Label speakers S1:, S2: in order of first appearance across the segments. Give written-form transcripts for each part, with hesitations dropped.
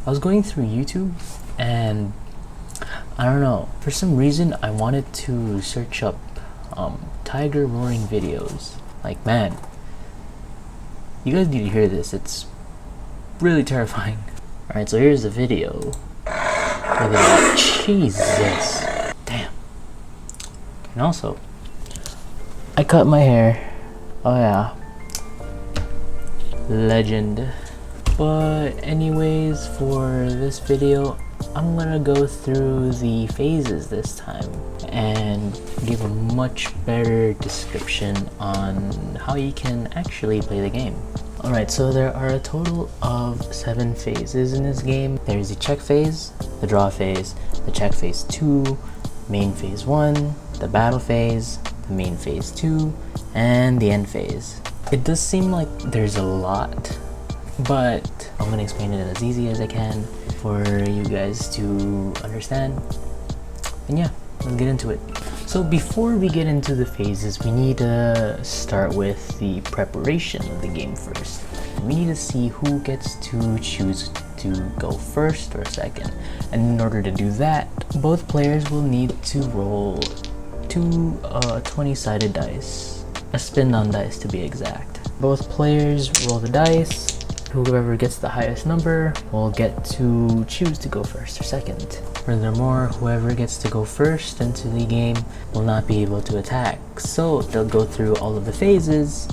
S1: I was going through YouTube and I don't know, for some reason I wanted to search up tiger roaring videos. Like, man, you guys need to hear this. It's really terrifying. Alright, so here's the video. Look at that. Jesus. Damn. And also, I cut my hair. Oh yeah. Legend. But anyways, for this video, I'm gonna go through the phases this time and give a much better description on how you can actually play the game. Alright, so there are a total of 7 phases in this game. There's the check phase, the draw phase, the check phase 2, main phase 1, the battle phase, the main phase 2, and the end phase. It does seem like there's a lot, but I'm gonna explain it as easy as I can for you guys to understand. And yeah, let's get into it. So before we get into the phases, we need to start with the preparation of the game first. We need to see who gets to choose to go first or second. And in order to do that, both players will need to roll 2 20-sided dice. A spin-down dice to be exact. Both players roll the dice. Whoever gets the highest number will get to choose to go first or second. Furthermore, whoever gets to go first into the game will not be able to attack, so they'll go through all of the phases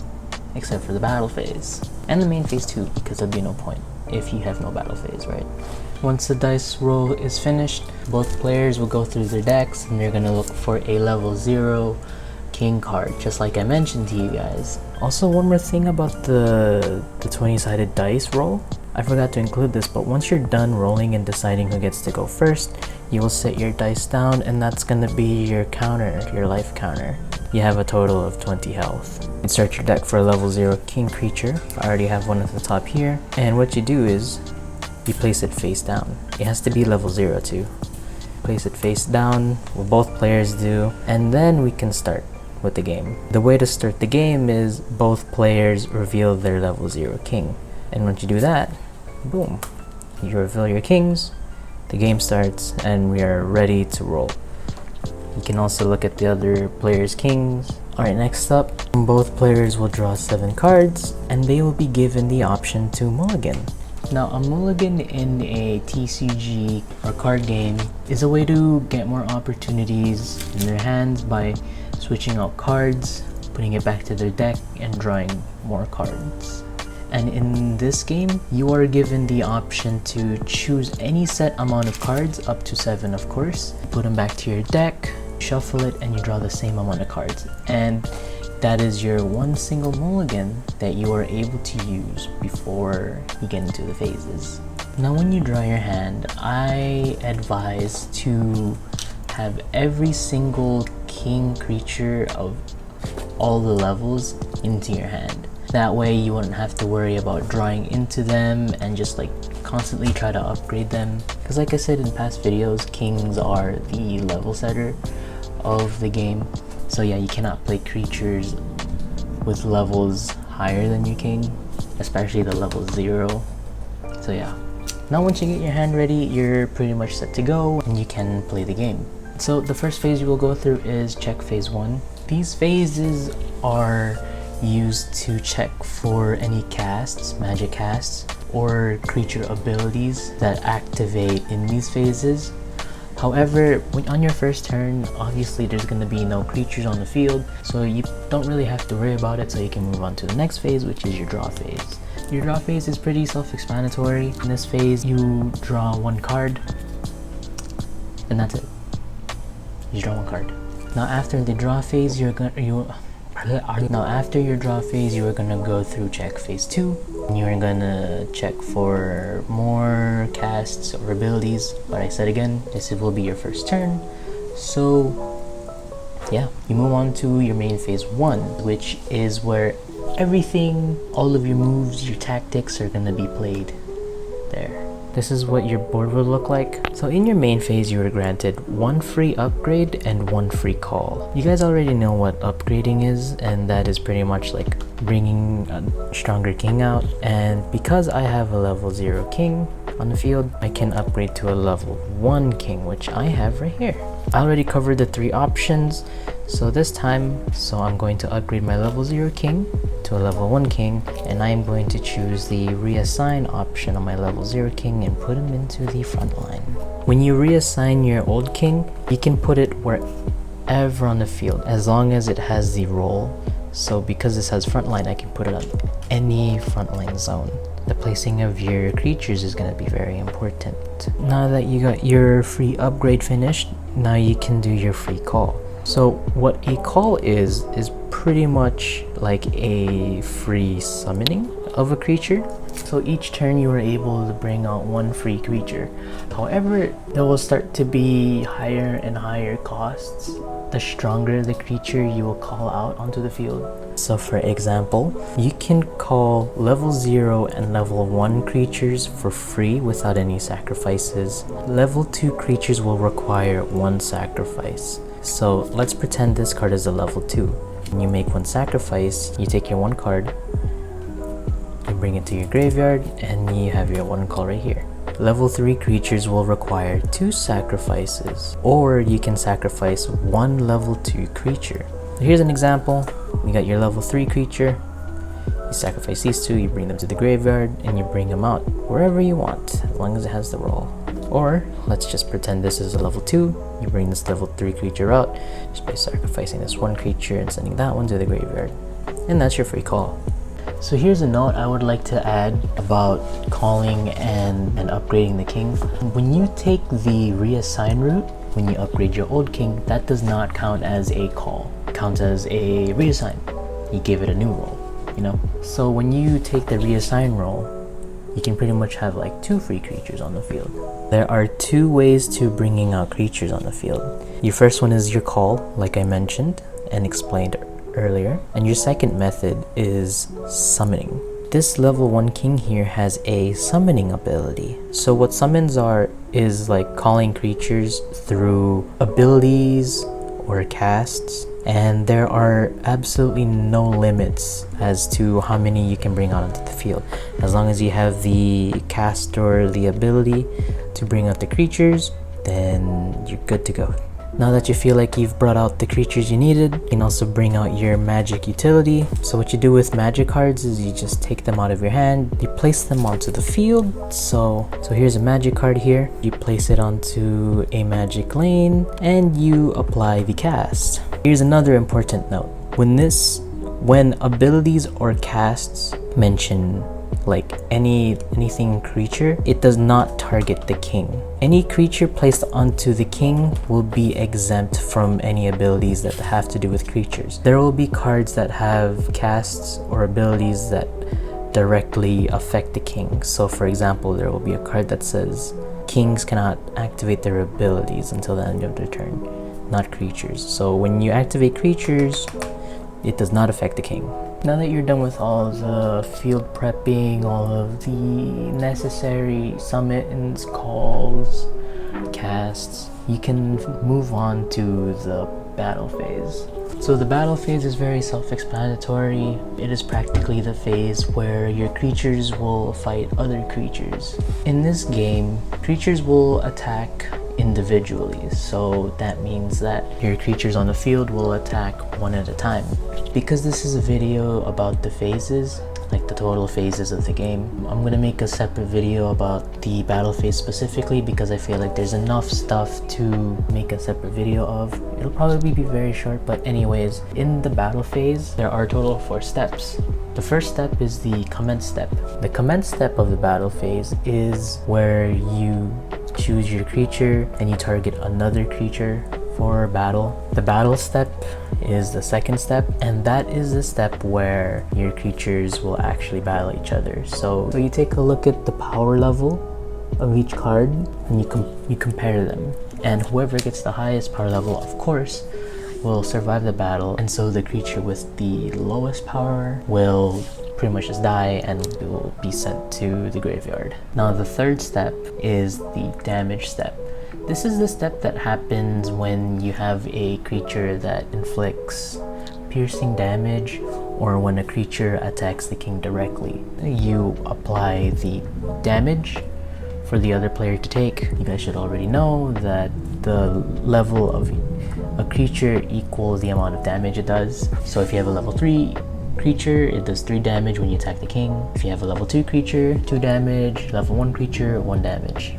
S1: except for the battle phase and the main phase too, because there'll be no point if you have no battle phase, right? Once the dice roll is finished, both players will go through their decks and they're gonna look for a level 0 king card, just like I mentioned to you guys. Also, one more thing about the 20-sided dice roll. I forgot to include this, but once you're done rolling and deciding who gets to go first, you will set your dice down and that's gonna be your counter, your life counter. You have a total of 20 health. You start your deck for a level 0 king creature. I already have one at the top here. And what you do is, you place it face down. It has to be level 0 too. Place it face down, what both players do, and then we can start with the game. The way to start the game is both players reveal their level 0 king. And once you do that, boom, you reveal your kings, the game starts, and we are ready to roll. You can also look at the other player's kings. Alright, next up, both players will draw 7 cards, and they will be given the option to mulligan. Now, a mulligan in a TCG or card game is a way to get more opportunities in their hands by switching out cards, putting it back to their deck, and drawing more cards. And in this game, you are given the option to choose any set amount of cards, up to 7 of course, put them back to your deck, shuffle it, and you draw the same amount of cards. And that is your one single mulligan that you are able to use before you get into the phases. Now when you draw your hand, I advise to have every single king creature of all the levels into your hand. That way you wouldn't have to worry about drawing into them and just like constantly try to upgrade them. Because like I said in past videos, kings are the level setter of the game. So yeah, you cannot play creatures with levels higher than your king, especially the level 0. So yeah. Now once you get your hand ready, you're pretty much set to go and you can play the game. So the first phase you will go through is check phase 1. These phases are used to check for any casts, magic casts, or creature abilities that activate in these phases. However, when on your first turn, obviously there's going to be no creatures on the field, so you don't really have to worry about it, so you can move on to the next phase, which is your draw phase. Your draw phase is pretty self-explanatory. In this phase, you draw 1 card, and that's it. You draw 1 card. Now after the draw phase, after your draw phase, you are gonna go through check phase 2. And you're gonna check for more casts or abilities. But I said again, this will be your first turn. So yeah, you move on to your main phase 1, which is where everything, all of your moves, your tactics are gonna be played there. This is what your board will look like. So in your main phase, you are granted 1 free upgrade and 1 free call. You guys already know what upgrading is, and that is pretty much like bringing a stronger king out. And because I have a level 0 king on the field, I can upgrade to a level 1 king, which I have right here. I already covered the 3 options, so this time, I'm going to upgrade my level 0 king to a level 1 king, and I am going to choose the reassign option on my level 0 king and put him into the front line. When you reassign your old king, you can put it wherever on the field as long as it has the role. So because this has frontline, I can put it on any frontline zone. The placing of your creatures is going to be very important. Now that you got your free upgrade finished, now you can do your free call. So what a call is pretty much like a free summoning of a creature. So each turn you are able to bring out 1 free creature. However, there will start to be higher and higher costs the stronger the creature you will call out onto the field. So for example, you can call level 0 and level 1 creatures for free without any sacrifices. Level 2 creatures will require 1 sacrifice. So let's pretend this card is a level 2. When you make 1 sacrifice, you take your 1 card, you bring it to your graveyard, and you have your 1 call right here. Level 3 creatures will require 2 sacrifices, or you can sacrifice 1 level 2 creature. Here's an example. You got your level 3 creature, you sacrifice these 2, you bring them to the graveyard, and you bring them out wherever you want, as long as it has the role. Or let's just pretend this is a level 2, you bring this level 3 creature out just by sacrificing this 1 creature and sending that one to the graveyard. And that's your free call. So here's a note I would like to add about calling and upgrading the king. When you take the reassign route, when you upgrade your old king, that does not count as a call. It counts as a reassign. You give it a new role, you know? So when you take the reassign role, you can pretty much have like 2 free creatures on the field. There are 2 ways to bringing out creatures on the field. Your first one is your call, like I mentioned and explained earlier, and your second method is summoning. This level 1 king here has a summoning ability. So what summons is like calling creatures through abilities or casts, and there are absolutely no limits as to how many you can bring out onto the field. As long as you have the cast or the ability to bring out the creatures, then you're good to go. Now that you feel like you've brought out the creatures you needed, you can also bring out your magic utility. So what you do with magic cards is you just take them out of your hand, you place them onto the field. So here's a magic card here. You place it onto a magic lane and you apply the cast. Here's another important note. When abilities or casts mention like anything creature, it does not target the king. Any creature placed onto the king will be exempt from any abilities that have to do with creatures. There will be cards that have casts or abilities that directly affect the king. So for example, there will be a card that says kings cannot activate their abilities until the end of their turn, not creatures. So when you activate creatures, it does not affect the king. Now that you're done with all of the field prepping, all of the necessary summons, calls, casts, you can move on to the battle phase. So the battle phase is very self-explanatory. It is practically the phase where your creatures will fight other creatures. In this game, creatures will attack individually, so that means that your creatures on the field will attack one at a time. Because this is a video about the phases, like the total phases of the game, I'm gonna make a separate video about the battle phase specifically because I feel like there's enough stuff to make a separate video of. It'll probably be very short, but anyways, in the battle phase, there are a total of 4 steps. The first step is the commence step. The commence step of the battle phase is where you choose your creature and you target another creature for battle. The battle step is the second step, and that is the step where your creatures will actually battle each other. So you take a look at the power level of each card and you compare them, and whoever gets the highest power level, of course, will survive the battle, and so the creature with the lowest power will pretty much just die and will be sent to the graveyard. Now the third step is the damage step. This is the step that happens when you have a creature that inflicts piercing damage or when a creature attacks the king directly. You apply the damage for the other player to take. You guys should already know that the level of a creature equals the amount of damage it does. So if you have a level 3 creature, it does 3 damage when you attack the king. If you have a level 2 creature, 2 damage. Level 1 creature, 1 damage.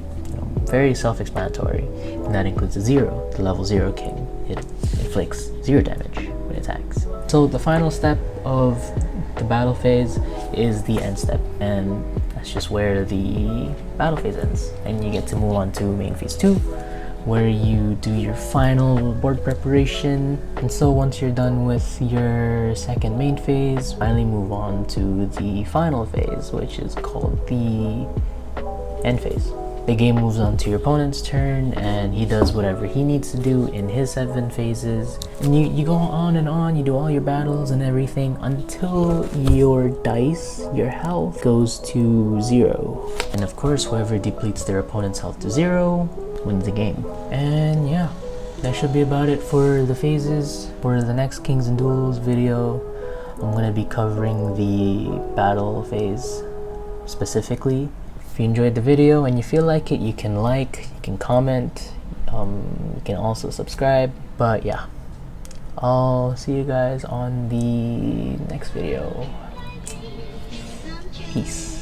S1: Very self-explanatory. And that includes the 0, the level 0 king. It inflicts 0 damage when it attacks. So the final step of the battle phase is the end step, and that's just where the battle phase ends. And you get to move on to main phase 2, where you do your final board preparation. And so once you're done with your second main phase, finally move on to the final phase, which is called the end phase. The game moves on to your opponent's turn, and he does whatever he needs to do in his 7 phases. And you go on and on, you do all your battles and everything until your dice, your health, goes to 0. And of course, whoever depletes their opponent's health to 0 wins the game. And yeah, that should be about it for the phases. For the next Kings and Duels video, I'm going to be covering the battle phase specifically. If you enjoyed the video and you feel like it, you can like, you can comment, you can also subscribe. But yeah, I'll see you guys on the next video. Peace.